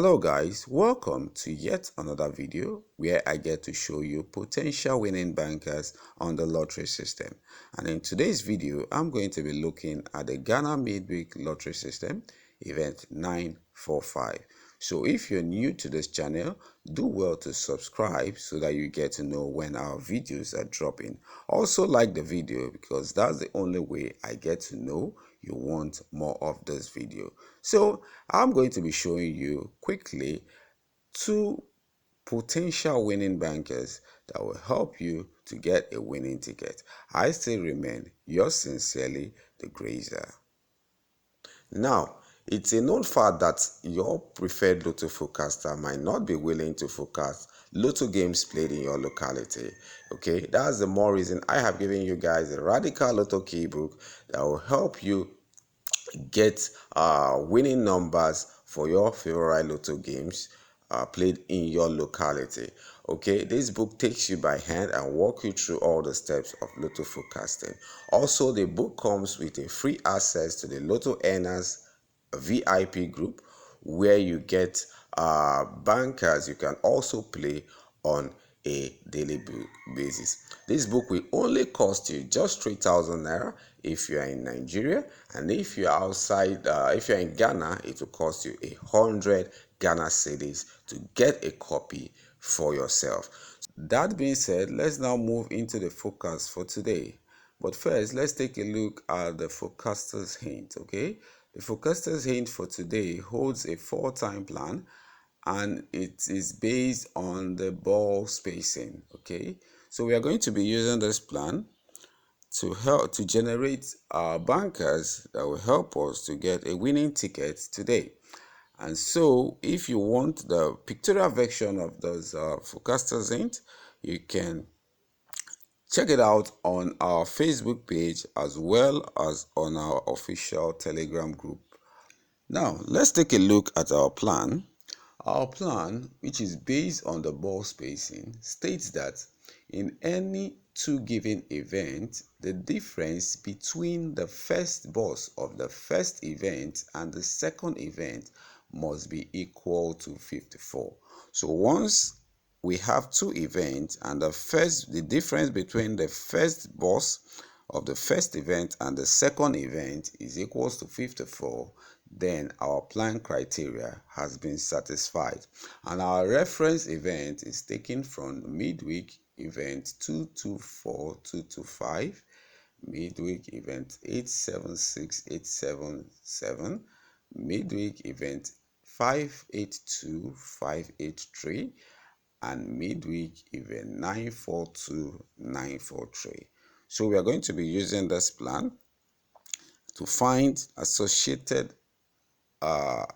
Hello guys, welcome to yet another video where I get to show you potential winning bankers on the lottery system. And in today's video, I'm going to be looking at the Ghana Midweek lottery system, event 945. So if you're new to this channel, do well to subscribe so that you get to know when our videos are dropping. Also like the video because that's the only way I get to know you want more of this video. So I'm going to be showing you quickly two potential winning bankers that will help you to get a winning ticket. I still remain yours sincerely, the Grazer. Now, it's a known fact that your preferred Lotto forecaster might not be willing to forecast Lotto games played in your locality. Okay, that's the more reason I have given you guys a radical Lotto keybook that will help you get winning numbers for your favorite Lotto games played in your locality. Okay, this book takes you by hand and walk you through all the steps of Lotto forecasting. Also, the book comes with a free access to the Lotto earners VIP group where you get bankers you can also play on a daily basis. This book will only cost you just 3,000 naira if you are in Nigeria, and if you are outside, if you are in Ghana, it will cost you 100 Ghana cedis to get a copy for yourself. That being said, let's now move into the focus for today. But first, let's take a look at the forecaster's hint. Okay, the forecaster's hint for today holds a 4-time plan, and it is based on the ball spacing. Okay, so we are going to be using this plan to help to generate bankers that will help us to get a winning ticket today. And so if you want the pictorial version of those forecasters hint, you can check it out on our Facebook page as well as on our official Telegram group. Now let's take a look at our plan. Our plan, which is based on the ball spacing, states that in any two given events, the difference between the first balls of the first event and the second event must be equal to 54. So once we have two events and the difference between the first balls of the first event and the second event is equals to 54, then our plan criteria has been satisfied, and our reference event is taken from midweek event 224225, midweek event 876877, midweek event 582583, and midweek event 942943. So we are going to be using this plan to find associated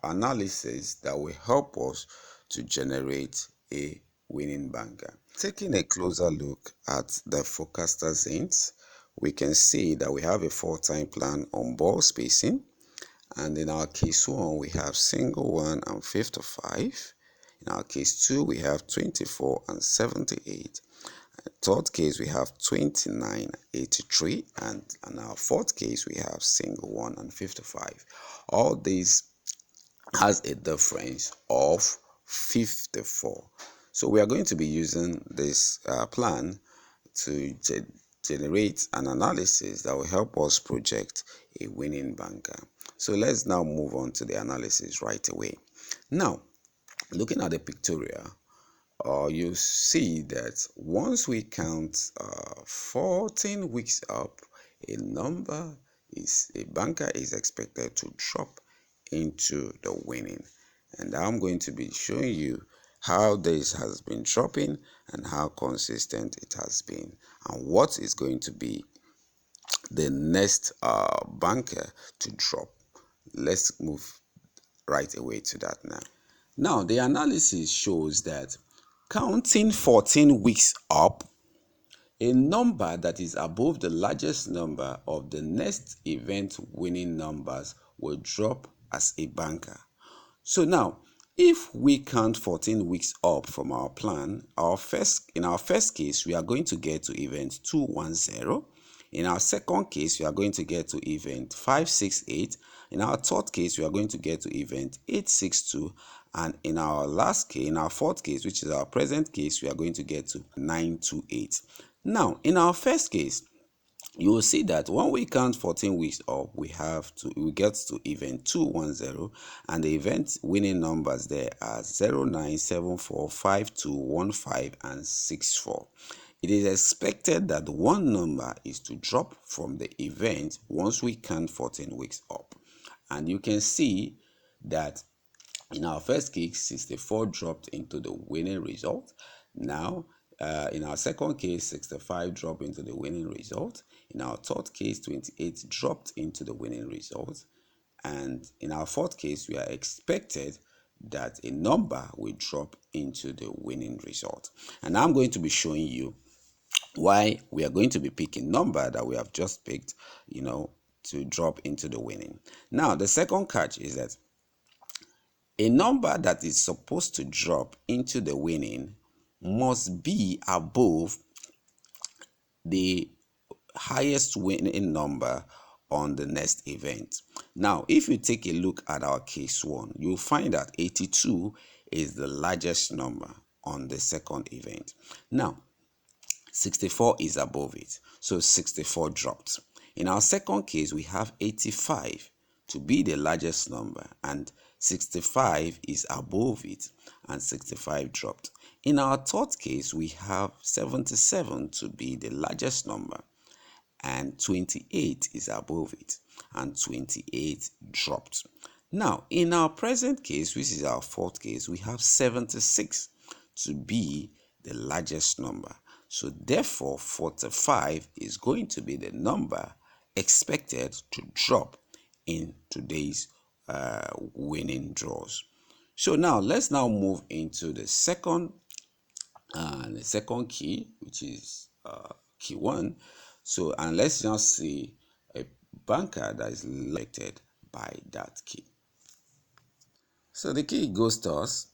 analysis that will help us to generate a winning banker. Taking a closer look at the forecaster's hints, we can see that we have a 4-time plan on ball spacing, and in our case 1 we have single 1 and 55. In our case 2 we have 24 and 78. Third case we have 29 83, and in our fourth case we have single 1 and 55. All these has a difference of 54. So we are going to be using this plan to generate an analysis that will help us project a winning banker. So let's now move on to the analysis right away. Now, looking at the pictorial, you see that once we count 14 weeks up, a banker is expected to drop into the winning, and I'm going to be showing you how this has been dropping and how consistent it has been, and what is going to be the next banker to drop. Let's move right away to that now. Now the analysis shows that counting 14 weeks up, a number that is above the largest number of the next event winning numbers will drop as a banker. So now, if we count 14 weeks up from our plan, in our first case, we are going to get to event 210. In our second case, we are going to get to event 568. In our third case, we are going to get to event 862. And in our last case, in our fourth case, which is our present case, we are going to get to 928. Now, in our first case, you will see that when we count 14 weeks up, we get to event 210, and the event winning numbers there are 09745215 and 64. It is expected that one number is to drop from the event once we count 14 weeks up. And you can see that in our first case, 64 dropped into the winning result. Now, in our second case, 65 dropped into the winning result. In our third case, 28 dropped into the winning result. And in our fourth case, we are expected that a number will drop into the winning result. And I'm going to be showing you why we are going to be picking number that we have just picked, to drop into the winning. Now, the second catch is that a number that is supposed to drop into the winning must be above the highest winning number on the next event. Now, if you take a look at our case 1, you'll find that 82 is the largest number on the second event. Now, 64 is above it, so 64 dropped. In our second case, we have 85 to be the largest number, and 65 is above it, and 65 dropped. In our third case, we have 77 to be the largest number, and 28 is above it, and 28 dropped. Now, in our present case, which is our fourth case, we have 76 to be the largest number. So therefore, 45 is going to be the number expected to drop in today's winning draws. So now let's move into the second key, which is key 1. So, and let's just see a banker that is selected by that key. So the key goes to us.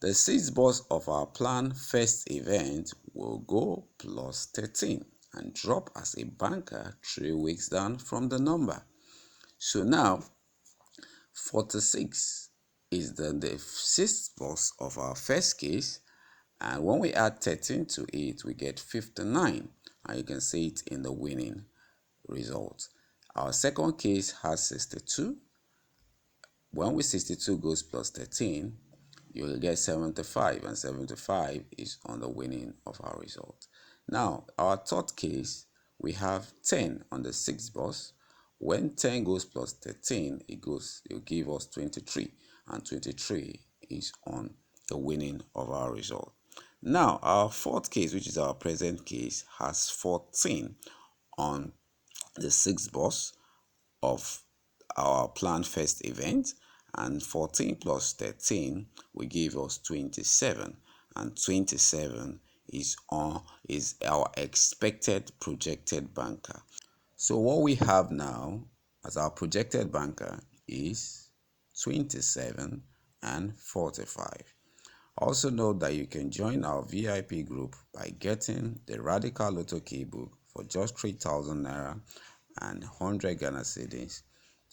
The 6 boss of our planned first event will go plus 13 and drop as a banker 3 weeks down from the number. So now 46 is the 6th boss of our first case, and when we add 13 to it, we get 59, and you can see it in the winning result. Our second case has 62. When 62 goes plus 13, you will get 75, and 75 is on the winning of our result. Now, our third case, we have 10 on the 6th boss. When 10 goes plus 13, it will give us 23, and 23 is on the winning of our result. Now, our fourth case, which is our present case, has 14 on the 6th boss of our planned first event, and 14 plus 13 will give us 27, and 27 is our expected projected banker. So what we have now as our projected banker is 27 and 45. Also note that you can join our VIP group by getting the Radical Lotto keybook for just 3,000 naira and 100 Ghana cedis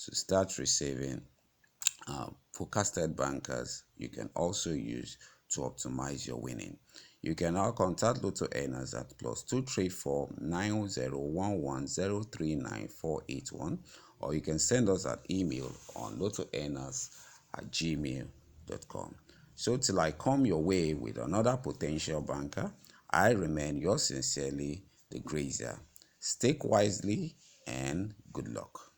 to start receiving forecasted bankers you can also use to optimize your winning. You can now contact Lotto earners at +234 9011039481, or you can send us an email on lottoearners@gmail.com. So till I come your way with another potential banker, I remain yours sincerely, the Grazier. Stake wisely and good luck.